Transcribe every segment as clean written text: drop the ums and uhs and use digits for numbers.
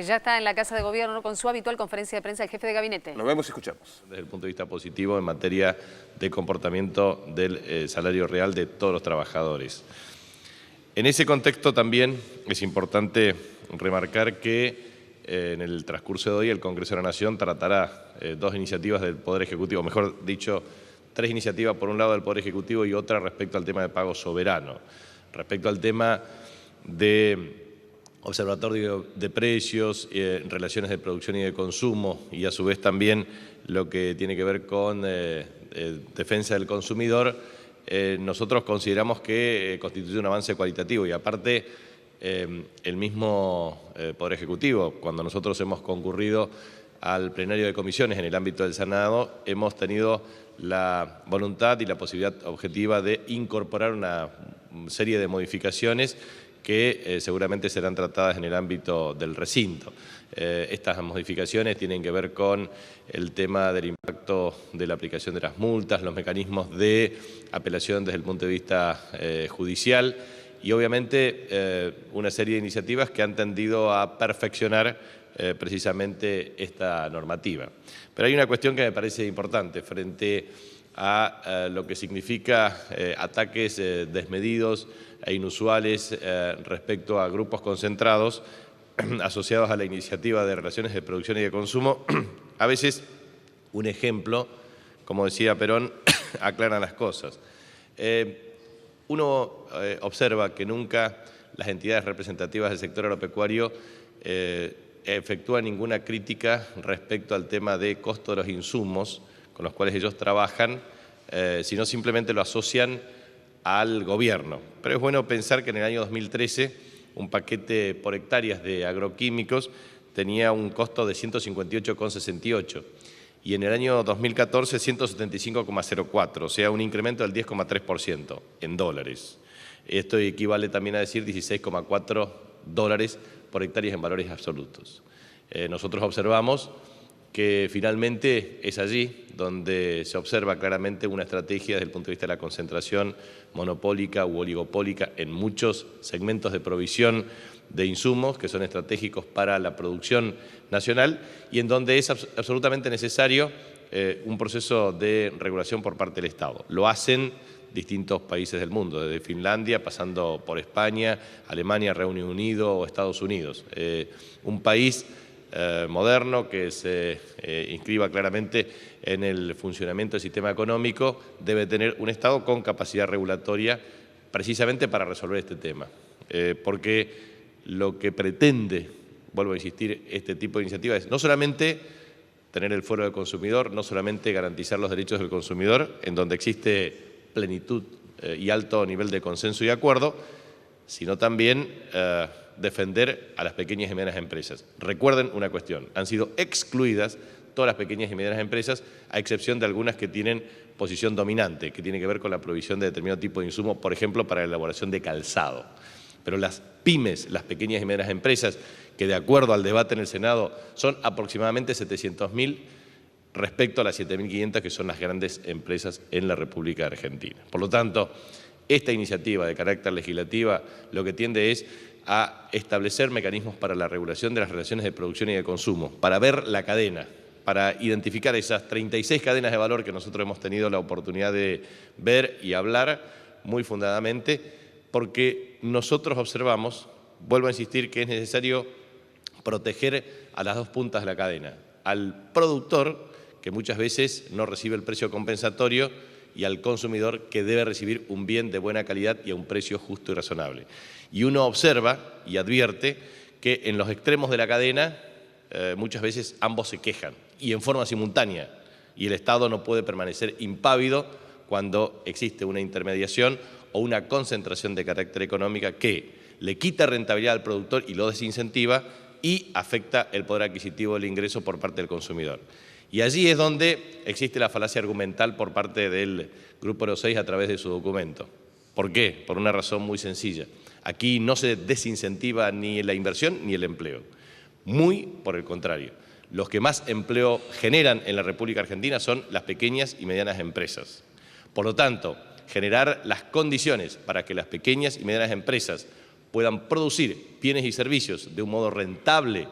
Ya está en la Casa de Gobierno con su habitual conferencia de prensa el jefe de gabinete. Nos vemos y escuchamos. Desde el punto de vista positivo en materia de comportamiento del salario real de todos los trabajadores. En ese contexto también es importante remarcar que en el transcurso de hoy el Congreso de la Nación tratará dos iniciativas del Poder Ejecutivo, mejor dicho, tres iniciativas, por un lado del Poder Ejecutivo y otra respecto al tema de pago soberano. Respecto al tema de observatorio de precios, relaciones de producción y de consumo y a su vez también lo que tiene que ver con defensa del consumidor, nosotros consideramos que constituye un avance cualitativo y aparte el mismo Poder Ejecutivo, cuando nosotros hemos concurrido al plenario de comisiones en el ámbito del Senado, hemos tenido la voluntad y la posibilidad objetiva de incorporar una serie de modificaciones que seguramente serán tratadas en el ámbito del recinto. Estas modificaciones tienen que ver con el tema del impacto de la aplicación de las multas, los mecanismos de apelación desde el punto de vista judicial y obviamente una serie de iniciativas que han tendido a perfeccionar precisamente esta normativa. Pero hay una cuestión que me parece importante frente a lo que significa ataques desmedidos e inusuales respecto a grupos concentrados asociados a la iniciativa de relaciones de producción y de consumo. A veces un ejemplo, como decía Perón, aclara las cosas. Uno observa que nunca las entidades representativas del sector agropecuario efectúan ninguna crítica respecto al tema de costo de los insumos con los cuales ellos trabajan, sino simplemente lo asocian al gobierno. Pero es bueno pensar que en el año 2013 un paquete por hectáreas de agroquímicos tenía un costo de 158,68 y en el año 2014 175,04, o sea, un incremento del 10,3% en dólares. Esto equivale también a decir 16,4 dólares por hectáreas en valores absolutos. Nosotros observamos que finalmente es allí donde se observa claramente una estrategia desde el punto de vista de la concentración monopólica u oligopólica en muchos segmentos de provisión de insumos que son estratégicos para la producción nacional y en donde es absolutamente necesario un proceso de regulación por parte del Estado. Lo hacen distintos países del mundo, desde Finlandia, pasando por España, Alemania, Reino Unido o Estados Unidos. Un país moderno que se inscriba claramente en el funcionamiento del sistema económico debe tener un Estado con capacidad regulatoria precisamente para resolver este tema. Porque lo que pretende, vuelvo a insistir, este tipo de iniciativas es no solamente tener el fuero del consumidor, no solamente garantizar los derechos del consumidor, en donde existe plenitud y alto nivel de consenso y acuerdo, sino también defender a las pequeñas y medianas empresas. Recuerden una cuestión, han sido excluidas todas las pequeñas y medianas empresas, a excepción de algunas que tienen posición dominante, que tiene que ver con la provisión de determinado tipo de insumo, por ejemplo, para la elaboración de calzado. Pero las pymes, las pequeñas y medianas empresas, que de acuerdo al debate en el Senado son aproximadamente 700.000 respecto a las 7.500 que son las grandes empresas en la República Argentina. Por lo tanto, esta iniciativa de carácter legislativa lo que tiende es a establecer mecanismos para la regulación de las relaciones de producción y de consumo, para ver la cadena, para identificar esas 36 cadenas de valor que nosotros hemos tenido la oportunidad de ver y hablar muy fundadamente, porque nosotros observamos, vuelvo a insistir, que es necesario proteger a las dos puntas de la cadena, al productor, que muchas veces no recibe el precio compensatorio, y al consumidor, que debe recibir un bien de buena calidad y a un precio justo y razonable. Y uno observa y advierte que en los extremos de la cadena muchas veces ambos se quejan y en forma simultánea, y el Estado no puede permanecer impávido cuando existe una intermediación o una concentración de carácter económica que le quita rentabilidad al productor y lo desincentiva y afecta el poder adquisitivo del ingreso por parte del consumidor. Y allí es donde existe la falacia argumental por parte del Grupo 06 a través de su documento. ¿Por qué? Por una razón muy sencilla. Aquí no se desincentiva ni la inversión ni el empleo. Muy por el contrario. Los que más empleo generan en la República Argentina son las pequeñas y medianas empresas. Por lo tanto, generar las condiciones para que las pequeñas y medianas empresas puedan producir bienes y servicios de un modo rentable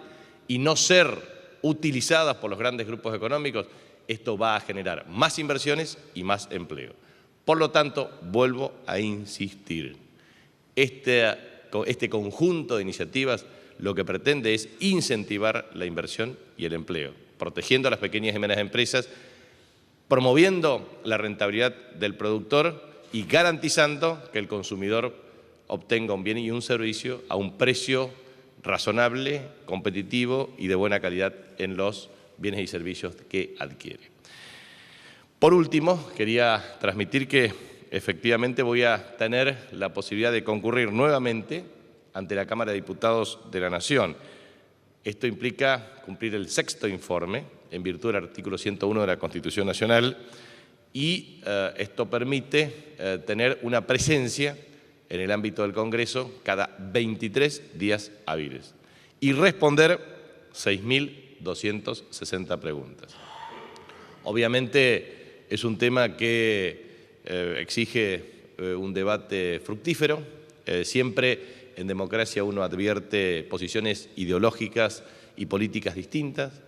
y no ser utilizadas por los grandes grupos económicos, esto va a generar más inversiones y más empleo. Por lo tanto, vuelvo a insistir, este conjunto de iniciativas lo que pretende es incentivar la inversión y el empleo, protegiendo a las pequeñas y medianas empresas, promoviendo la rentabilidad del productor y garantizando que el consumidor obtenga un bien y un servicio a un precio razonable, competitivo y de buena calidad en los bienes y servicios que adquiere. Por último, quería transmitir que efectivamente voy a tener la posibilidad de concurrir nuevamente ante la Cámara de Diputados de la Nación. Esto implica cumplir el 6º informe en virtud del artículo 101 de la Constitución Nacional y esto permite tener una presencia en el ámbito del Congreso cada 23 días hábiles y responder 6.260 preguntas. Obviamente es un tema que exige un debate fructífero. Siempre en democracia uno advierte posiciones ideológicas y políticas distintas.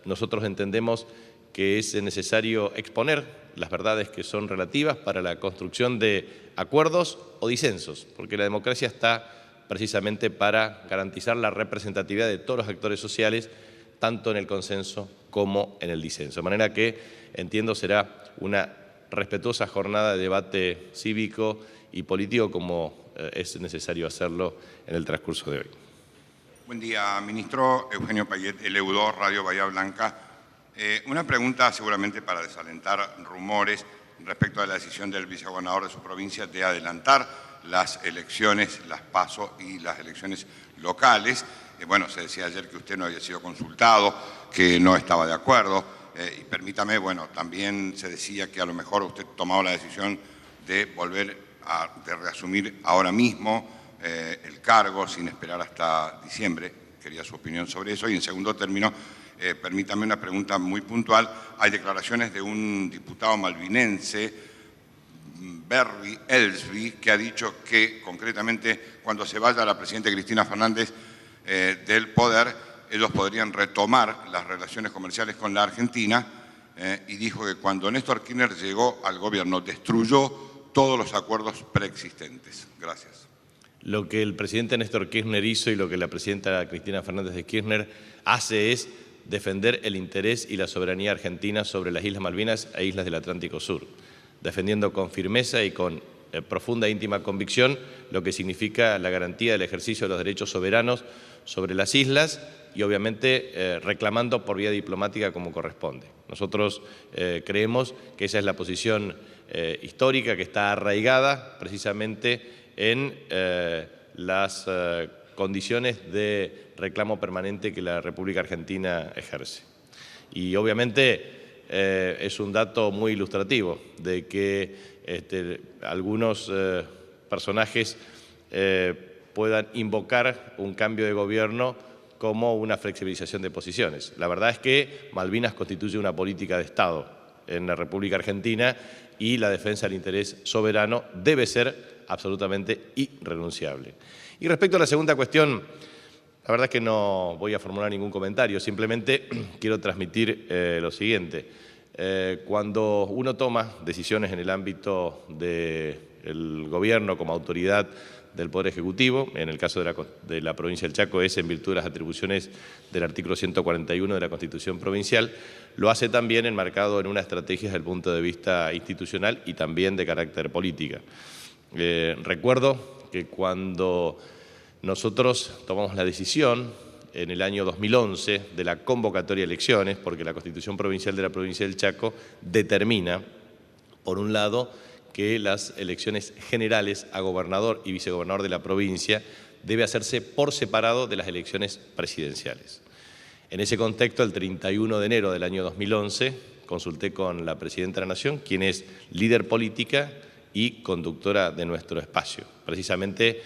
Nosotros entendemos que es necesario exponer las verdades que son relativas para la construcción de acuerdos o disensos, porque la democracia está precisamente para garantizar la representatividad de todos los actores sociales, tanto en el consenso como en el disenso. De manera que, entiendo, será una respetuosa jornada de debate cívico y político como es necesario hacerlo en el transcurso de hoy. Buen día, ministro. Eugenio Payet, LU2, Radio Bahía Blanca. Una pregunta seguramente para desalentar rumores respecto a la decisión del vicegobernador de su provincia de adelantar las elecciones, las PASO y las elecciones locales. Bueno, se decía ayer que usted no había sido consultado, que no estaba de acuerdo. Y permítame, bueno, también se decía que a lo mejor usted tomaba la decisión de volver de reasumir ahora mismo el cargo sin esperar hasta diciembre. Quería su opinión sobre eso. Y en segundo término, permítame una pregunta muy puntual. Hay declaraciones de un diputado malvinense, Berry Ellsby, que ha dicho que concretamente cuando se vaya la presidenta Cristina Fernández del poder, ellos podrían retomar las relaciones comerciales con la Argentina y dijo que cuando Néstor Kirchner llegó al gobierno destruyó todos los acuerdos preexistentes. Gracias. Lo que el presidente Néstor Kirchner hizo y lo que la presidenta Cristina Fernández de Kirchner hace es defender el interés y la soberanía argentina sobre las Islas Malvinas e islas del Atlántico Sur, defendiendo con firmeza y con profunda e íntima convicción lo que significa la garantía del ejercicio de los derechos soberanos sobre las islas y obviamente reclamando por vía diplomática como corresponde. Nosotros creemos que esa es la posición histórica que está arraigada precisamente en las condiciones de reclamo permanente que la República Argentina ejerce. Y obviamente es un dato muy ilustrativo de que algunos personajes puedan invocar un cambio de gobierno como una flexibilización de posiciones. La verdad es que Malvinas constituye una política de Estado en la República Argentina y la defensa del interés soberano debe ser absolutamente irrenunciable. Y respecto a la segunda cuestión, la verdad es que no voy a formular ningún comentario, simplemente quiero transmitir lo siguiente. Cuando uno toma decisiones en el ámbito del gobierno como autoridad del Poder Ejecutivo, en el caso de la provincia del Chaco es en virtud de las atribuciones del artículo 141 de la Constitución Provincial, lo hace también enmarcado en una estrategia desde el punto de vista institucional y también de carácter política. Recuerdo que cuando nosotros tomamos la decisión en el año 2011 de la convocatoria de elecciones, porque la Constitución Provincial de la provincia del Chaco determina, por un lado, que las elecciones generales a gobernador y vicegobernador de la provincia debe hacerse por separado de las elecciones presidenciales. En ese contexto, el 31 de enero del año 2011, consulté con la Presidenta de la Nación, quien es líder política y conductora de nuestro espacio, precisamente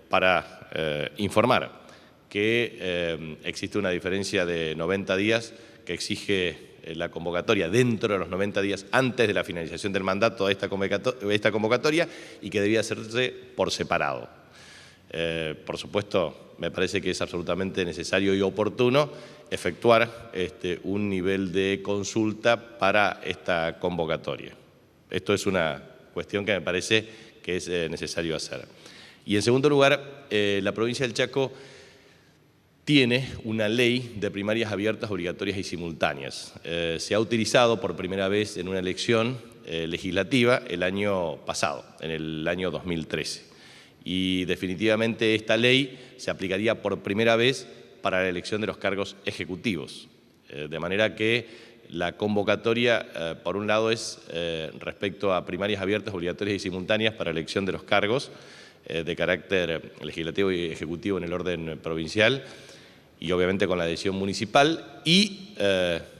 para informar que existe una diferencia de 90 días que exige la convocatoria dentro de los 90 días antes de la finalización del mandato de esta convocatoria y que debía hacerse por separado. Por supuesto, me parece que es absolutamente necesario y oportuno efectuar un nivel de consulta para esta convocatoria. Esto es una cuestión que me parece que es necesario hacer. Y en segundo lugar, la provincia del Chaco tiene una ley de primarias abiertas, obligatorias y simultáneas. Se ha utilizado por primera vez en una elección legislativa el año pasado, en el año 2013. Y definitivamente esta ley se aplicaría por primera vez para la elección de los cargos ejecutivos. De manera que la convocatoria, por un lado, es respecto a primarias abiertas, obligatorias y simultáneas para la elección de los cargos de carácter legislativo y ejecutivo en el orden provincial, y obviamente con la adhesión municipal, y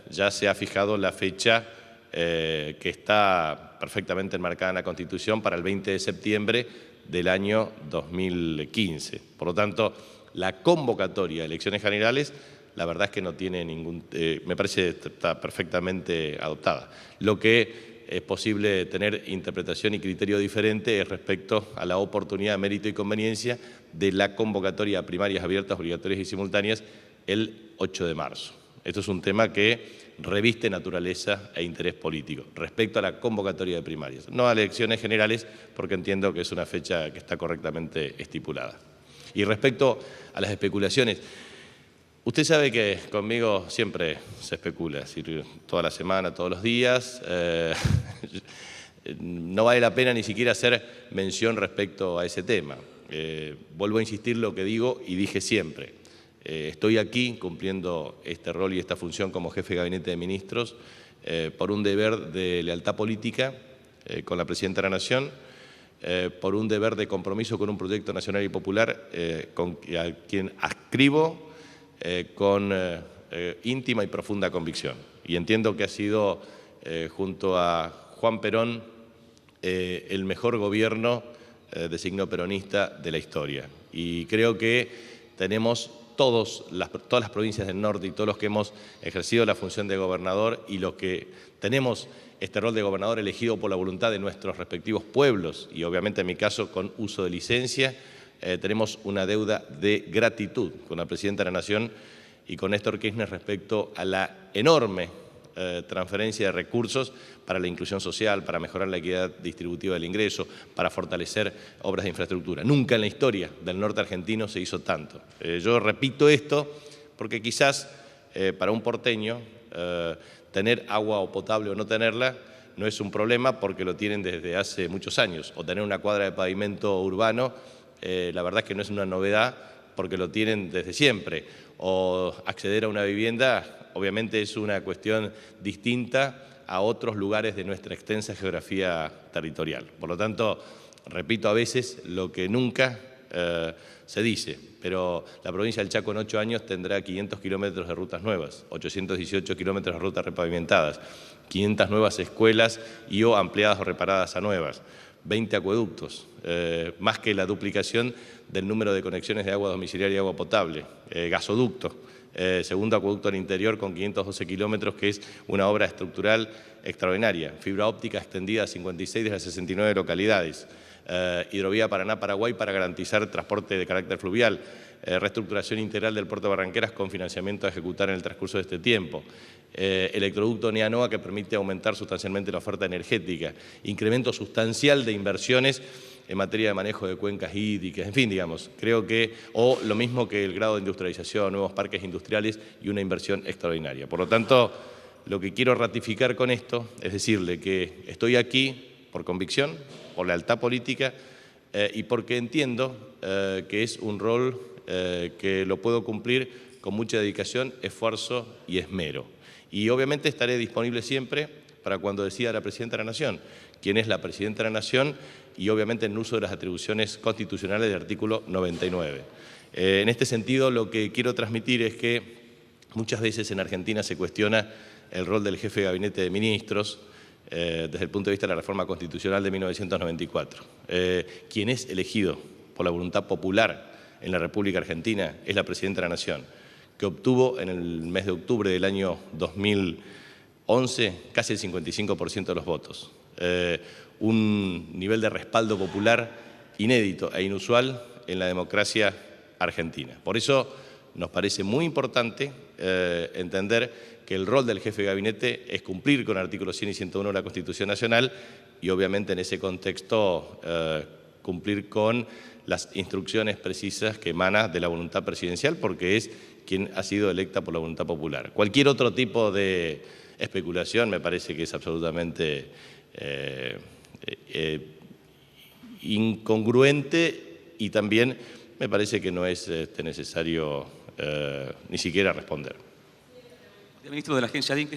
ya se ha fijado la fecha que está perfectamente enmarcada en la Constitución para el 20 de septiembre del año 2015. Por lo tanto, la convocatoria de elecciones generales, la verdad es que no tiene ningún... me parece que está perfectamente adoptada. Lo que es posible tener interpretación y criterio diferente es respecto a la oportunidad, mérito y conveniencia de la convocatoria a primarias abiertas, obligatorias y simultáneas el 8 de marzo. Esto es un tema que reviste naturaleza e interés político respecto a la convocatoria de primarias, no a elecciones generales, porque entiendo que es una fecha que está correctamente estipulada. Y respecto a las especulaciones, usted sabe que conmigo siempre se especula, es decir, toda la semana, todos los días. No vale la pena ni siquiera hacer mención respecto a ese tema. Vuelvo a insistir lo que digo y dije siempre. Estoy aquí cumpliendo este rol y esta función como jefe de gabinete de ministros por un deber de lealtad política con la Presidenta de la Nación, por un deber de compromiso con un proyecto nacional y popular a quien adscribo con íntima y profunda convicción. Y entiendo que ha sido, junto a Juan Perón, el mejor gobierno de signo peronista de la historia. Y creo que tenemos todas las provincias del norte y todos los que hemos ejercido la función de gobernador y los que tenemos este rol de gobernador elegido por la voluntad de nuestros respectivos pueblos y obviamente en mi caso con uso de licencia, tenemos una deuda de gratitud con la Presidenta de la Nación y con Néstor Kirchner respecto a la enorme transferencia de recursos para la inclusión social, para mejorar la equidad distributiva del ingreso, para fortalecer obras de infraestructura. Nunca en la historia del norte argentino se hizo tanto. Yo repito esto porque quizás para un porteño tener agua o potable o no tenerla no es un problema porque lo tienen desde hace muchos años, o tener una cuadra de pavimento urbano, la verdad es que no es una novedad porque lo tienen desde siempre, o acceder a una vivienda obviamente es una cuestión distinta a otros lugares de nuestra extensa geografía territorial. Por lo tanto, repito a veces lo que nunca se dice, pero la provincia del Chaco en 8 años tendrá 500 kilómetros de rutas nuevas, 818 kilómetros de rutas repavimentadas, 500 nuevas escuelas y o ampliadas o reparadas a nuevas, 20 acueductos, más que la duplicación del número de conexiones de agua domiciliaria y agua potable, gasoducto, segundo acueducto al interior con 512 kilómetros, que es una obra estructural extraordinaria, fibra óptica extendida a 56 de las 69 localidades, hidrovía Paraná-Paraguay para garantizar transporte de carácter fluvial, reestructuración integral del puerto de Barranqueras con financiamiento a ejecutar en el transcurso de este tiempo, electroducto Neanoa que permite aumentar sustancialmente la oferta energética, incremento sustancial de inversiones en materia de manejo de cuencas hídricas, en fin, digamos, creo que, o lo mismo que el grado de industrialización, nuevos parques industriales y una inversión extraordinaria. Por lo tanto, lo que quiero ratificar con esto es decirle que estoy aquí por convicción, por lealtad política y porque entiendo que es un rol que lo puedo cumplir con mucha dedicación, esfuerzo y esmero. Y obviamente estaré disponible siempre para cuando decida la Presidenta de la Nación, quien es la Presidenta de la Nación y obviamente en uso de las atribuciones constitucionales del artículo 99. En este sentido, lo que quiero transmitir es que muchas veces en Argentina se cuestiona el rol del jefe de gabinete de ministros desde el punto de vista de la reforma constitucional de 1994. Quien es elegido por la voluntad popular en la República Argentina es la Presidenta de la Nación, que obtuvo en el mes de octubre del año 2011 casi el 55% de los votos. Un nivel de respaldo popular inédito e inusual en la democracia argentina. Por eso nos parece muy importante entender que el rol del jefe de gabinete es cumplir con el artículo 100 y 101 de la Constitución Nacional y obviamente en ese contexto cumplir con las instrucciones precisas que emana de la voluntad presidencial porque es quien ha sido electa por la voluntad popular. Cualquier otro tipo de especulación me parece que es absolutamente incongruente y también me parece que no es necesario ni siquiera responder. El ministro de la Agencia DINC